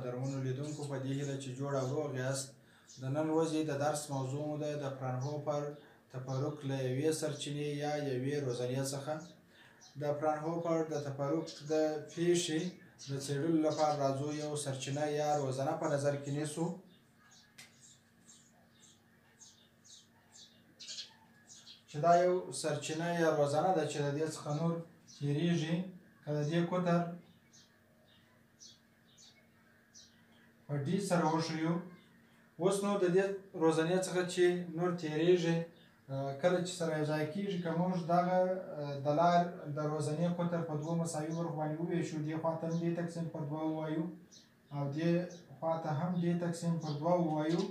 محترمونو لیدونکو په دې هیله چې جوړ او روغ یاست. د نن ورځې د درس موضوع مو ده د فرانهوفر تفرق له یوې سرچینې یا یوې روزنې څخه. د فرانهوفر د تفرق د پیښې د څېړلو لپاره راځو یو سرچینه یا روزنه په نظر کې نیسو. چې دا یو سرچینه یا روزنه ده چې د دې څخه نور تېرېږي که د دې قطر په ډي سره وښیو. اوس نو د دې روزنې څخه چې نور تېرېږي کله چې سره یوځای کېږي که موږ دغه د لار د روزنې قطر په دوو مساوي برخو باندې وویشو، دې خوا ته هم دې تقسیم پر دوه ووایو او دې خوا ته هم دې تقسیم پر دوه ووایو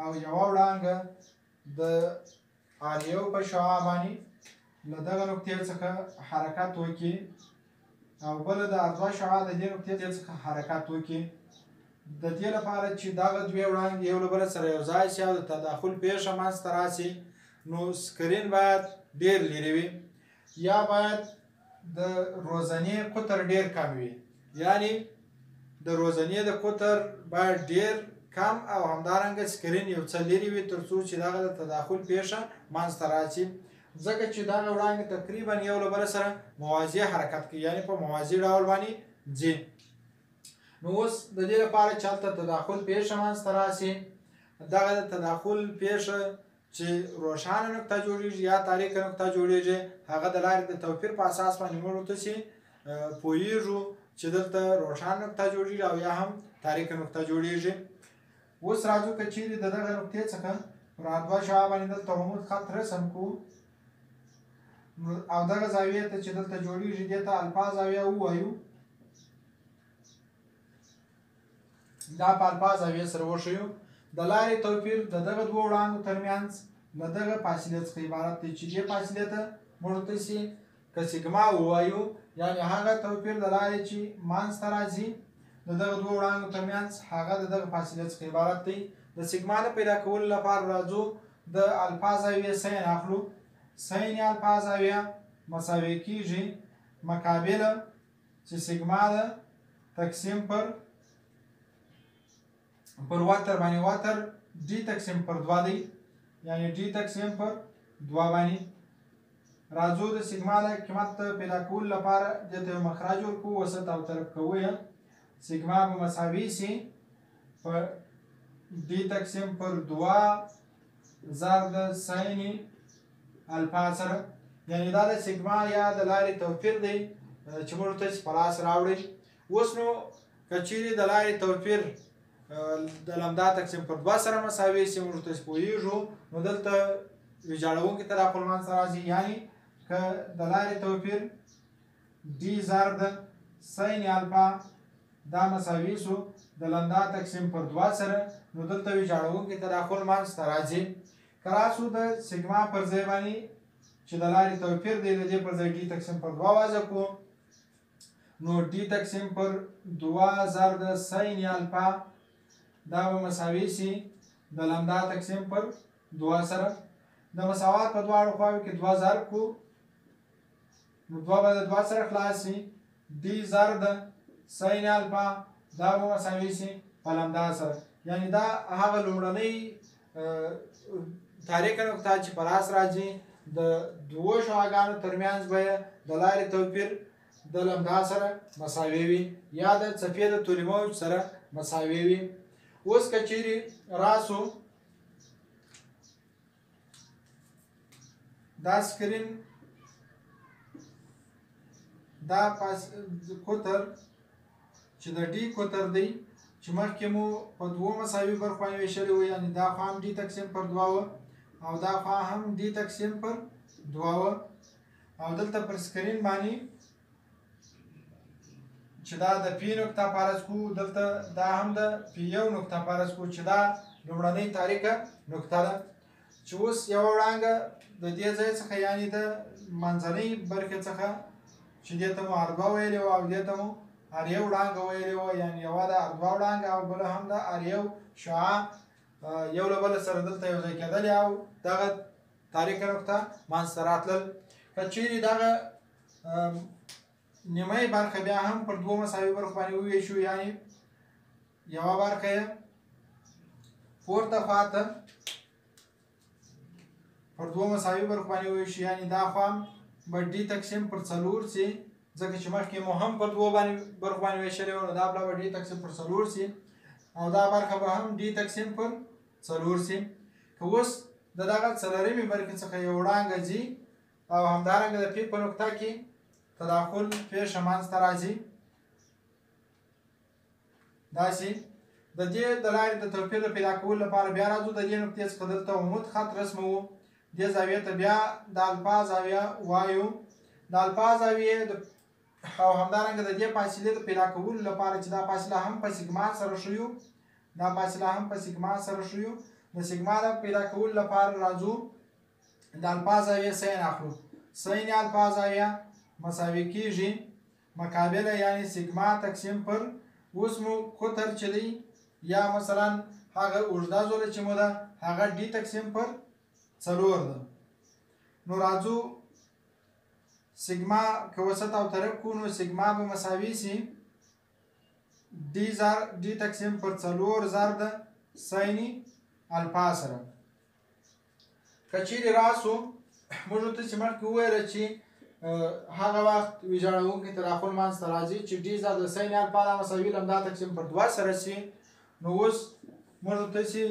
او یوه وړانګه د آریو په شعاع باندې له دغه نقطې څخه حرکت وکړي او بله د اردوه شعاع د دې نقطې څخه حرکت وکړي. د دې لپاره چې دغه دوې وړانګې یو له بله سره یو ځای شي او د تداخل پیښه منځته راشي نو سکرین باید ډېر لرې وي یا باید د روزنې قطر ډېر کم وي، یعنی د روزنې د قطر باید ډېر کم او همدارنګه سکرین یو څه لرې وي تر څو چې دغه د تداخل پیښه منځته راشي، ځکه چې دغه وړانګې تقریبا یو له بله سره موازي حرکت کوي، یعنی په موازي ډول باندې ځي. نو اوس د دې لپاره چې هلته تداخل پیښه منځته راشي، دغه د تداخل پیښه چې روښانه نقطه جوړېږي یا تاریکه نقطه جوړېږي، هغه د لارې د توپیر په اساس باندې موږ ورته پوهېږو چې دلته روښانه نقطه جوړېږي او یا هم تاریکه نقطه جوړېږي. اوس راځو که چیرې د دغه نقطې څخه پر اردوه شعاع باندې دلته عمود خط رسم کړو او دغه زاویې ته چې دلته جوړېږي دې ته الفا زاویه ووایو، دا په الفا زاویې سره وښیو. د لارې توپیر د دغه دوو وړانګو ترمنځ له دغه فاصلې څخه عبارت دی چې دې فاصلې ته موږ ورته که سیګما ووایو، یعنې هغه توپیر د لارې چې منځته راځي د دغه دوو وړانګو ترمنځ هغه د دغه فاصلې څخه عبارت دی. د سیګما د پیدا کولو لپاره راځو د الفا زاویې سین اخلو. سین الفا زاویه مساوي کېږي مقابله چې سیګما ده تقسیم پر وتر باندې وتر ډي تقسیم پر دوه دی، یعنی ډي تقسیم پر دوه باندې. راځو د سیګما د قیمت پیدا کولو لپاره دې ته یو مخرج ورکړو، وسط او طرف کوو یې. سیګما به مساوي سي په ډي تقسیم پر دوه ضرب د سین الفا سره، یعنی دا د سیګما یا د لارې توپیر دی چې موږ ورته په لاس راوړئ. اوس نو که چیرې د لارې توپیر د لمدا تقسیم پر دوه سره مساوي سي موږ ورته پوهېږو نو دلته ویجاړونکي تداخل منځته راځي، یعنی که د لارې توپیر ډي ضرب د سین الفا دا مساوي سو د لمدا تقسیم پر دوه سره نو دلته ویجاړونکي تداخل منځته راځي. که راسو د سیګما پر ځای باندې چې د لارې توپیر دی د دې پر ځای ډي تقسیم پر دوه وضع کړو نو ډي تقسیم پر دوه ضرب د سین الفا دا به مساوي سي د لمدا تقسیم پر دوه سره. د مساوات په دواړو خواوو کې دوه ضرب کړو نو دوه به د دوه سره خلاص سي، ډي ضرب د سین الفا دا به مساوي سي په لمدا سره، یعنی دا هغه لومړنۍ تاریکه نقطه چې په لاس راځي د دوو شعاګانو ترمنځ به د لارې توپیر د لمدا سره مساوي وي یا د څپې د طول موج سره مساوي وي. اوس که چیرې راسو دا سکرین دا قطر چې د ډي قطر دی چې مخکې مو په دوو مساوي برخو باندې ویشلی وو، یعنې دا خوا هم ډي تقسیم پر دوه وه او دا خوا هم ډي تقسیم پر دوه وه او دلته پر سکرین باندې چې دا د پی نقطه فرض کړو، دلته دا هم د پی یو نقطه فرض کړو چې دا لومړنۍ تاریکه نقطه ده. چې اوس یوه وړانګه د دې ځای څخه یعنې د منځنۍ برخې څخه چې دې ته مو اردوه ویلې وه او دې ته مو اریو وړانګه ویلې وه، یعنې یوه د اردوه وړانګه او بله هم د اریو شعاع یو له بله سره دلته یو ځای کېدلې او دغه تاریکه نقطه منځته راتلل. که چیرې دغه نیمه برخه بیا هم پر دوه مساوي برخو باندې وویشو، یعنې یوه برخه یې پورته خواته پر دوو مساوي برخو باندې وویشو، یعنې دا خوا به ډي تقسیم پر 4 سي، ځکه چې مخکې مو هم پر دوو برخو باندې ویشلې وه، نو دا بله به ډي تقسیم پر 4 سي او دا برخه به هم ډي تقسیم پر 4 سي. که اوس د دغه څلورمې برخې څخه یو وړانګه ځي او همدارنګه د پی په نقطه کې تداخل پیښه منځته راځي، داسې د دې د لارې د توپیر د پیدا کولو لپاره بیا راځو. د دې نقطې څخه دلته عمود خط رسموو، دې زاویې ته بیا د الفا زاویه وایو. د الفا زاویې او همدارنګه د دې فاصلې د پیدا کولو لپاره چې دا فاصله هم په سیګما سره ښیو، دا فاصله هم په سیګما سره ښیو، د سیګما د پیدا کولو لپاره راځو د الفا زاویې سین اخلو. سین الفا زاویه مساوي کیږي مقابله یعنی سیګما تقسیم پر اوس مو قطر چې دی یا مثلا هغه اوږده زوله چې مو ده هغه ډي تقسیم پر 4 ده. نو راځو سیګما که وسط او طرف کو نو سیګما به مساوي سي ډي تقسیم پر 4 ضرب د سین الفا سره. که چیرې راسو موږ ورته چې مخکې وویله چې هغه وخت ویجاړونکي تداخل منځته راځي چې ډي ضرب د سین الفا دا مساوي لمدا تقسیم پر 2 سره سي. نو اوس موږ ورته چې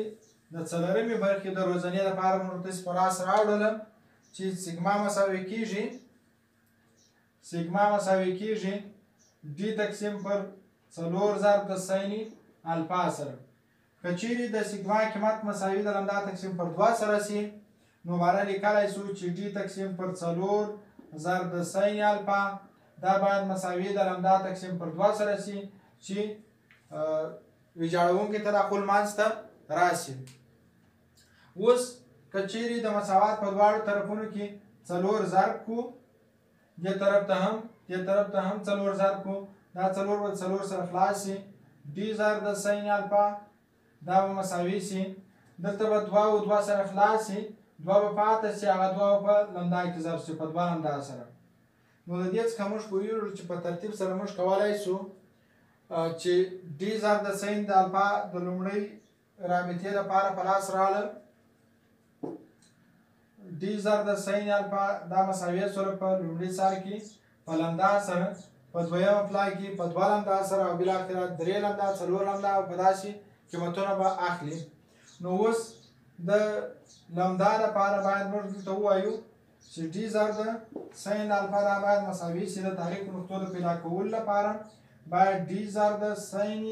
د څلورمې برخې د روزنې لپاره موږ ورته په لاس راوړله چې سیګما مساوي کیږي ډي تقسیم پر 4 ضرب د سین الفا سره. که چیرې د سیګما قیمت مساوي د لمدا تقسیم پر 2 سره سي نو باره لیکلی سو چې ډي تقسیم پر 4 ضرب د سین الفا دا باید مساوي د لمدا تقسیم پر 2 سره سي چې ویجاړونکي تداخل منځته راسي. اوس که چیرې د مساوات په دواړو طرفونو کې 4 ضرب کو، دې طرف ته هم 4 ضرب کو، دا 4 به 4 سره خلاص سي، ډي ضرب د سین الفا دا به مساوي سي، دلته به 2 او 2 سره خلاص سي، 2 به پاته سي، هغه 2 په لمدا کې ضرب سي په 2 لمدا سره. نو د دې څخه موږ پوهېږو چې په ترتیب سره موږ کولی سو چې ډي ضرب د سین د الفا د لومړۍ رابطې لپاره په لاس راغله. ډي ضرب د سین الفا دا مساوي سره په لومړي سر کې په لمدا سره، په دویمه پلا کې په 2 لمدا سره او بالاخره 3 لمدا 4 لمدا او په داسې قیمتونه به اخلي. نو اوس د لمدا لپاره باید موږ دلته ووایو چې ډي ضرب د سین الفا دا باید مساوي سي د تحریکو نقطو د پیدا کولو لپاره باید ډي ضرب د سین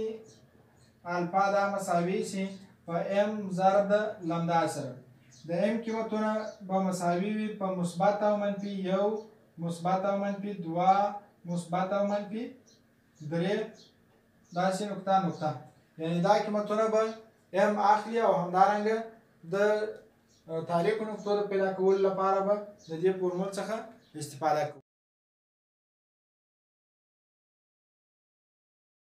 الفا دا مساوي سي په ام ضرب د لمدا سره. د ام قیمتونه به مساوي وي په مثبت او منفي 1 مثبت او منفي 2 مثبت او منفي 3 داسې نقطه یعنی دا قیمتونه به ام اخلي او همدارنګه د تحریکو نقطو د پیدا کولو لپاره به د دې فورمول څخه استفاده کوو.